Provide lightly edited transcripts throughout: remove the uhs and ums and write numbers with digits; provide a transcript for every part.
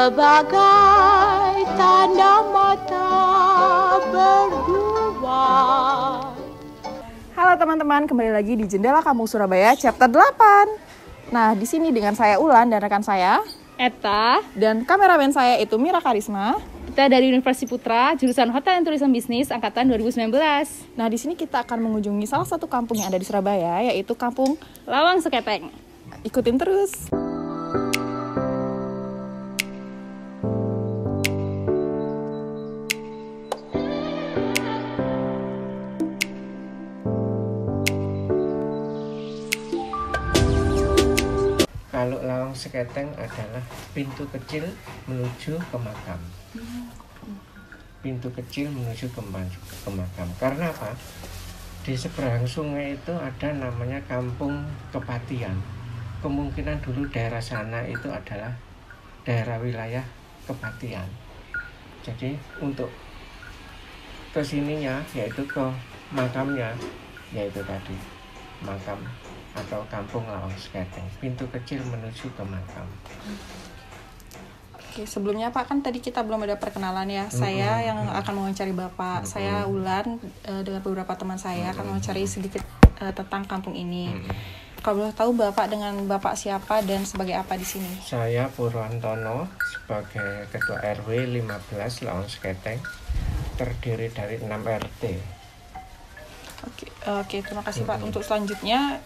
sebagai tanda mata berdua. Halo teman-teman, kembali lagi di Jendela Kampung Surabaya chapter 8. Nah, di sini dengan saya Ulan dan rekan saya Eta, dan kameramen saya itu Mira Karisma. kita dari Universitas Putra, jurusan Hotel and Tourism Business angkatan 2019. Nah, di sini kita akan mengunjungi salah satu kampung yang ada di Surabaya, yaitu Kampung Lawang Seketeng. Ikutin terus. Kalau Lawang Seketeng adalah pintu kecil menuju ke makam. Pintu kecil menuju ke makam. Karena apa? Di seberang sungai itu ada namanya Kampung Kepatian. Kemungkinan dulu daerah sana itu adalah daerah wilayah Kepatian. Jadi untuk kesininya yaitu ke makamnya, yaitu tadi makam atau Kampung Lawang Seketeng, pintu kecil menuju ke makam. Oke, sebelumnya Pak, kan tadi kita belum ada perkenalan ya. Saya yang akan mewawancari Bapak. Saya Ulan dengan beberapa teman saya akan mewawancari sedikit tentang kampung ini. Kalau boleh tahu Bapak dengan Bapak siapa dan sebagai apa di sini? Saya Purwantono sebagai Ketua RW 15 Lawang Seketeng, terdiri dari 6 RT. Oke, terima kasih Pak. Untuk selanjutnya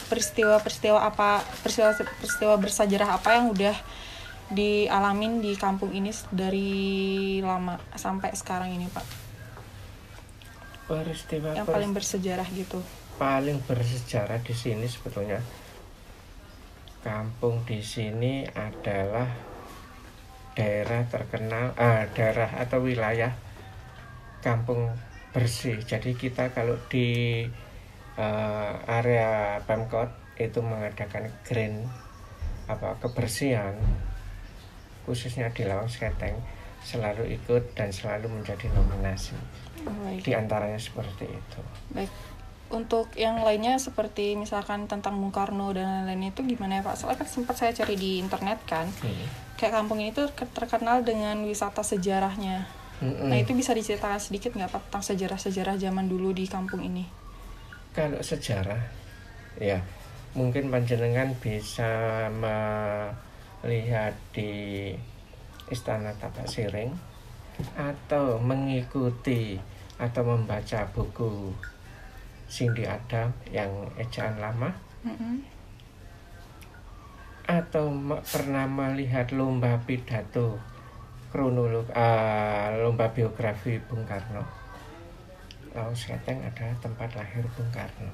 peristiwa bersejarah apa yang udah dialamin di kampung ini dari lama sampai sekarang ini Pak? Peristiwa yang paling bersejarah gitu. Paling bersejarah di sini sebetulnya kampung di sini adalah daerah terkenal, daerah atau wilayah kampung bersih. Jadi kita kalau di area Pemkot itu mengadakan green kebersihan, khususnya di Lawang Seketeng selalu ikut dan selalu menjadi nominasi. Di antaranya seperti itu. Baik. Untuk yang lainnya seperti misalkan tentang Bung Karno dan lain-lain itu gimana ya Pak? Soalnya kan sempat saya cari di internet kan. Kayak kampung ini tuh terkenal dengan wisata sejarahnya. Nah, itu bisa diceritakan sedikit nggak Pak tentang sejarah-sejarah zaman dulu di kampung ini? Kalau sejarah, ya mungkin panjenengan bisa melihat di Istana Tapak Siring atau mengikuti atau membaca buku Cindy Adam yang ejaan lama, atau pernah melihat lomba pidato lomba biografi Bung Karno. Lawang Seketeng adalah tempat lahir Bung Karno.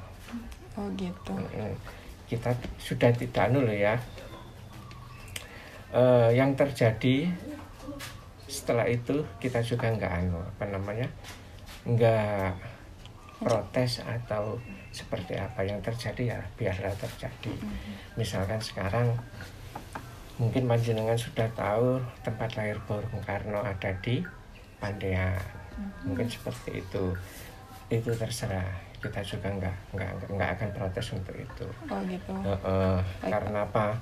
Oh gitu. Kita sudah tidak ya. Yang terjadi setelah itu kita juga nggak protes atau seperti apa yang terjadi, ya biarlah terjadi. Misalkan sekarang mungkin panjenengan sudah tahu tempat lahir Bung Karno ada di Pandean, mungkin seperti itu terserah, kita juga nggak akan protes untuk itu. Oh gitu. Karena apa?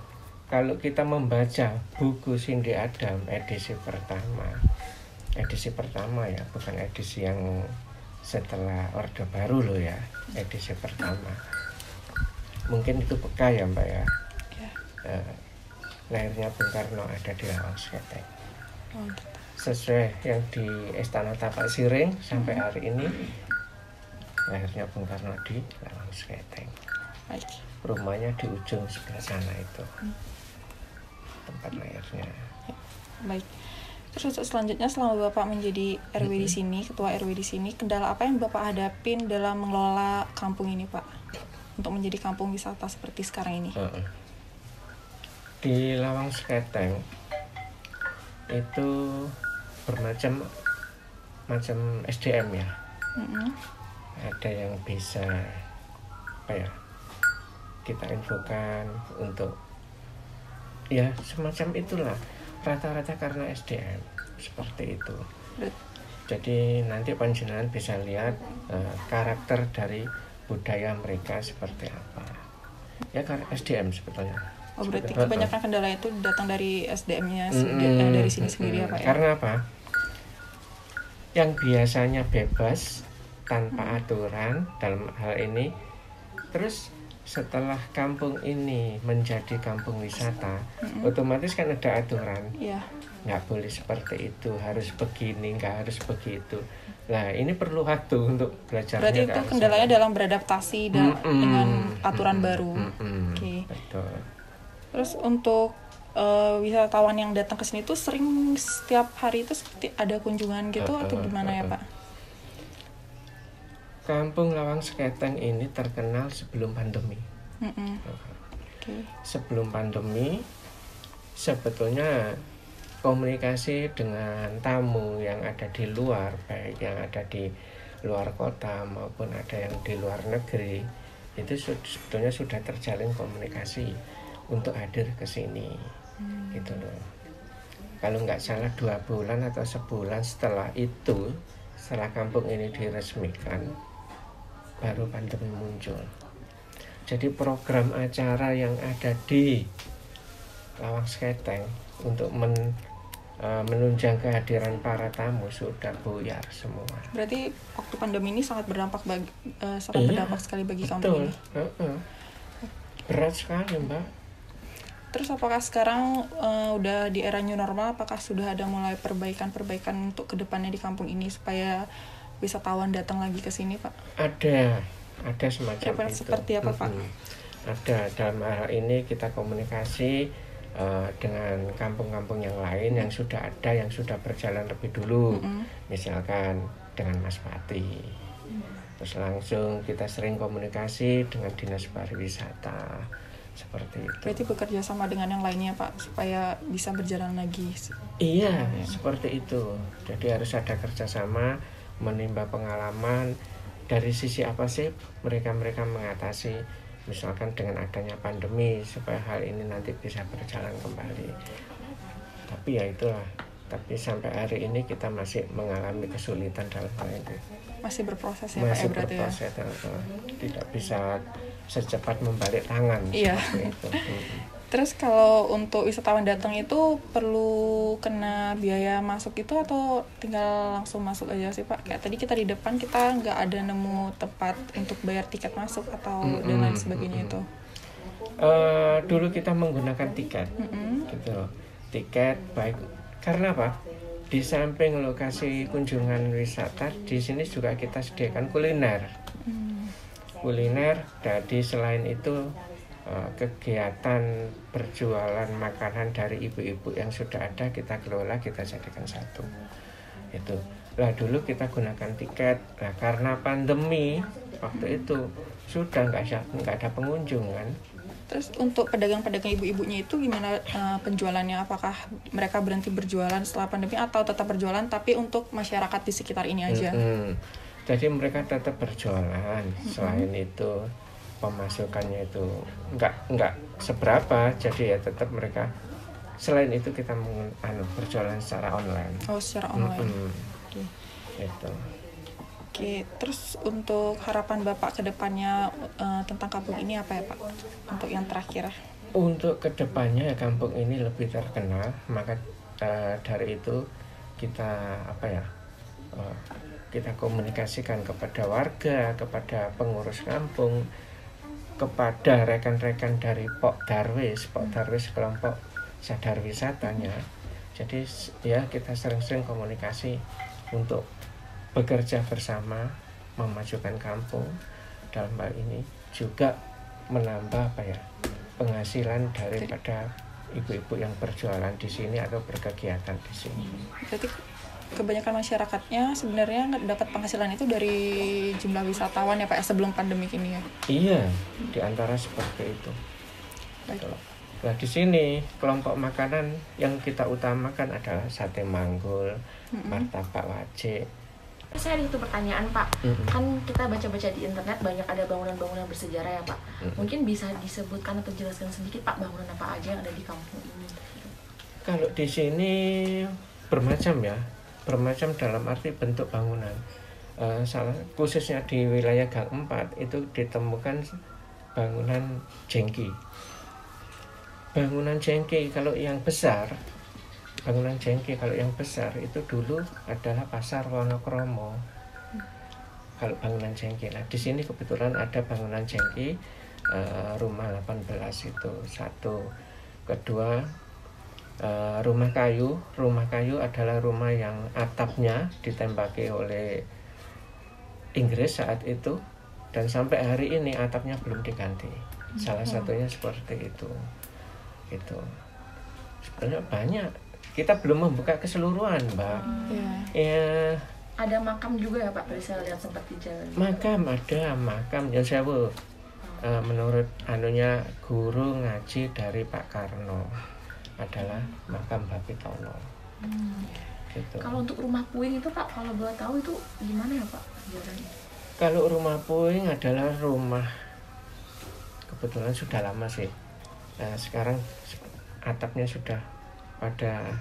Kalau kita membaca buku Cindy Adam edisi pertama ya, bukan edisi yang setelah Orde Baru loh ya, edisi pertama. Mungkin itu peka ya Mbak ya. Lahirnya Bung Karno ada di Lawang Seketeng. Sesuai yang di Istana Tapak Siring sampai hari ini, lahirnya Bung Karno di Lawang Seketeng. Rumahnya di ujung sebelah sana itu, tempat lahirnya. Baik. Terus selanjutnya selama Bapak menjadi RW di sini, ketua RW di sini, kendala apa yang Bapak hadapin dalam mengelola kampung ini Pak? Untuk menjadi kampung wisata seperti sekarang ini. Di Lawang Seketeng itu bermacam SDM ya. Ada yang bisa kita infokan untuk ya semacam itulah, rata-rata karena SDM seperti itu. Jadi nanti panjenengan bisa lihat karakter dari budaya mereka seperti apa ya, karena SDM sebetulnya. Oh, berarti kebanyakan kendala itu datang dari SDM-nya dari sini sendiri ya Pak ya? Karena apa? Yang biasanya bebas tanpa aturan dalam hal ini, terus setelah kampung ini menjadi kampung wisata, otomatis kan ada aturan. Iya. Nggak boleh seperti itu, harus begini, nggak harus begitu. Nah, ini perlu waktu untuk belajar. Berarti itu kendalanya dalam beradaptasi dengan aturan baru. Oke. Betul. Terus untuk wisatawan yang datang ke sini tuh sering setiap hari itu seperti ada kunjungan gitu atau gimana ya Pak? Kampung Lawang Seketeng ini terkenal sebelum pandemi. Okay. Sebelum pandemi, sebetulnya komunikasi dengan tamu yang ada di luar, baik yang ada di luar kota maupun ada yang di luar negeri, itu sebetulnya sudah terjalin komunikasi untuk hadir ke sini, gitu loh. Kalau nggak salah 2 bulan atau sebulan setelah itu, setelah kampung ini diresmikan, baru pandemi muncul. Jadi program acara yang ada di Lawang Seketeng untuk menunjang kehadiran para tamu sudah buyar semua. Berarti waktu pandemi ini sangat berdampak berdampak sekali bagi kampung ini. Berat sekali Mbak. Terus apakah sekarang udah di era new normal, apakah sudah ada mulai perbaikan untuk kedepannya di kampung ini supaya wisatawan datang lagi ke sini Pak? Ada semacam itu. Seperti apa Pak? Ada, dalam hal ini kita komunikasi dengan kampung-kampung yang lain yang sudah ada, yang sudah berjalan lebih dulu. Misalkan dengan Mas Pati. Terus langsung kita sering komunikasi dengan Dinas Pariwisata. Seperti itu. Berarti bekerja sama dengan yang lainnya Pak supaya bisa berjalan lagi. Iya, seperti itu. Jadi harus ada kerjasama, menimba pengalaman dari sisi apa sih mereka mengatasi, misalkan dengan adanya pandemi supaya hal ini nanti bisa berjalan kembali. Tapi ya itulah. Tapi sampai hari ini kita masih mengalami kesulitan dalam hal ini. Masih berproses ya masih Pak ya berarti berproses, ya? Tidak bisa secepat membalik tangan. Iya. Itu. Terus kalau untuk wisatawan datang itu perlu kena biaya masuk itu atau tinggal langsung masuk aja sih Pak? Kayak tadi kita di depan kita nggak ada nemu tempat untuk bayar tiket masuk atau dan lain sebagainya itu. Dulu kita menggunakan tiket, gitu loh. Tiket baik karena apa? Di samping lokasi kunjungan wisata, di sini juga kita sediakan kuliner. Kuliner, jadi selain itu kegiatan berjualan makanan dari ibu-ibu yang sudah ada kita kelola, kita jadikan satu. Itu. Lah dulu kita gunakan tiket. Nah karena pandemi waktu itu sudah nggak ada pengunjung kan. Terus untuk pedagang-pedagang ibu-ibunya itu gimana penjualannya? Apakah mereka berhenti berjualan setelah pandemi atau tetap berjualan tapi untuk masyarakat di sekitar ini aja? Jadi mereka tetap berjualan. Selain itu pemasukannya itu nggak seberapa. Jadi ya tetap mereka. Selain itu kita berjualan secara online. Oh, secara online. Okay. Itu. Oke, terus untuk harapan Bapak ke depannya tentang kampung ini apa ya Pak? Untuk yang terakhir. Untuk kedepannya kampung ini lebih terkenal, maka dari itu kita kita komunikasikan kepada warga, kepada pengurus kampung, kepada rekan-rekan dari Pok Darwis kelompok sadar wisatanya. Jadi ya kita sering-sering komunikasi untuk bekerja bersama memajukan kampung, dalam hal ini juga menambah penghasilan daripada ibu-ibu yang berjualan di sini atau berkegiatan di sini. Berarti kebanyakan masyarakatnya sebenarnya dapat penghasilan itu dari jumlah wisatawan ya Pak sebelum pandemi ini ya? Iya, di antara seperti itu. Baik. Nah di sini kelompok makanan yang kita utamakan adalah sate manggul, martabak wajik. Saya ada satu pertanyaan Pak, kan kita baca-baca di internet banyak ada bangunan-bangunan bersejarah ya Pak. Mungkin bisa disebutkan atau jelaskan sedikit Pak bangunan apa aja yang ada di kampung ini? Kalau di sini bermacam dalam arti bentuk bangunan. Khususnya di wilayah Gang 4 itu ditemukan bangunan jengki. bangunan jengki kalau yang besar, itu dulu adalah pasar Wonokromo. Kalau bangunan jengki, nah di sini kebetulan ada bangunan jengki, rumah 18 itu satu. Kedua, rumah kayu adalah rumah yang atapnya ditembaki oleh Inggris saat itu, dan sampai hari ini atapnya belum diganti. Salah satunya seperti itu. Gitu. Sebenarnya banyak. Kita belum membuka keseluruhan, Mbak. Ya. Ada makam juga ya Pak? Tadi saya lihat sempat di jalan. Makam yang sewu. Menurut anunya guru ngaji dari Pak Karno adalah makam Bapitono. Gitu. Kalau untuk rumah puing itu Pak, kalau boleh tahu itu gimana ya Pak jalannya? Kalau rumah puing adalah rumah, kebetulan sudah lama sih. Nah, sekarang atapnya sudah pada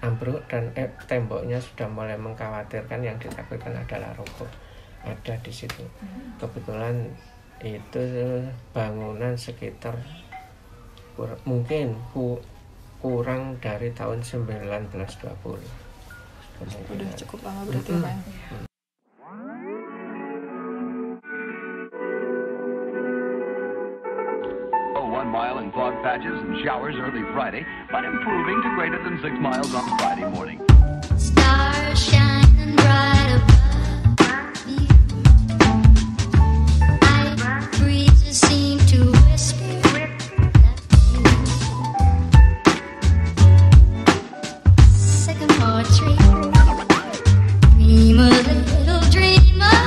ambruk dan temboknya sudah mulai mengkhawatirkan, yang ditakutkan adalah roboh. Ada di situ. Kebetulan itu bangunan sekitar mungkin kurang dari tahun 1920. Udah cukup lama berarti ya Pak ya? Mile in fog patches and showers early Friday, but improving to greater than 6 miles on Friday morning. Stars shining bright above me. Night breezes seem to whisper that sycamore tree. Dream a little dreamer.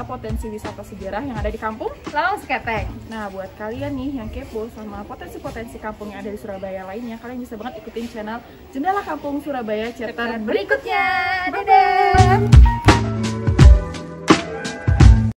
Potensi wisata sejarah yang ada di kampung Lawang Seketeng. Nah, buat kalian nih yang kepo sama potensi-potensi kampung yang ada di Surabaya lainnya, kalian bisa banget ikutin channel Jendela Kampung Surabaya chapter berikutnya. Dadah!